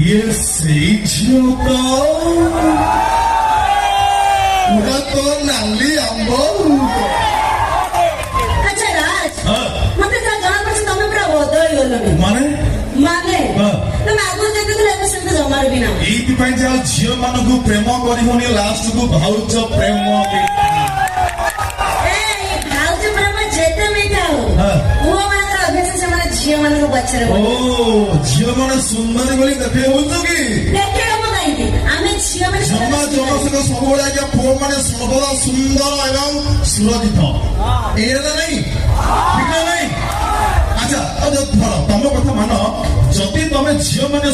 ये ସେଇ ଝିଅ ତ ପୁରା ତ ନାଲି ଆମ୍ବ। ଆଚ୍ଛା ରାଜ ମତେ ଯାହା ଜଣା ପଡୁଛି ତମେ ପୁରା ବଦଳି ଗଲଣି। ମାନେ ତମେ ଆଗରୁ ଦେଖିଥିଲେ ଏବେ ସେମିତି ଜମାରୁ ବି ନାହିଁ। ଏଇଥିପାଇଁ ଯେ ଆଉ ଝିଅ ମାନଙ୍କୁ ପ୍ରେମ କରିବନି ଲାଷ୍ଟକୁ ଭାଉଜ ପ୍ରେମ ଭାଉଜ ପ୍ରେମ ଯେତେ ମିଠା ହଉ ପୁଅ ମାନଙ୍କର ଅଭ୍ୟାସ ସେମାନେ ଝିଅ ମାନଙ୍କ ପଛରେ ଝିଅ ମାନେ ସୁନ୍ଦରୀ ବୋଲି ଦେଖେଇ ହଉଛ କି? ଦେଖେଇ ହବ କାହିଁକି ଆମେ ଝିଅ ମାନେ ଜମା ଜନସେବା ସବୁବେଳେ ଆଜ୍ଞା ପୁଅ ମାନେ ସର୍ବଦା ସୁନ୍ଦର ଏବଂ ସୁରକ୍ଷିତ ଏଇଟା ନାଇଁ ଠିକ ନାଇଁ। ଆଚ୍ଛା ଧର ତମ କଥା ମାନ ଯଦି ତମେ ଝିଅ ମାନେ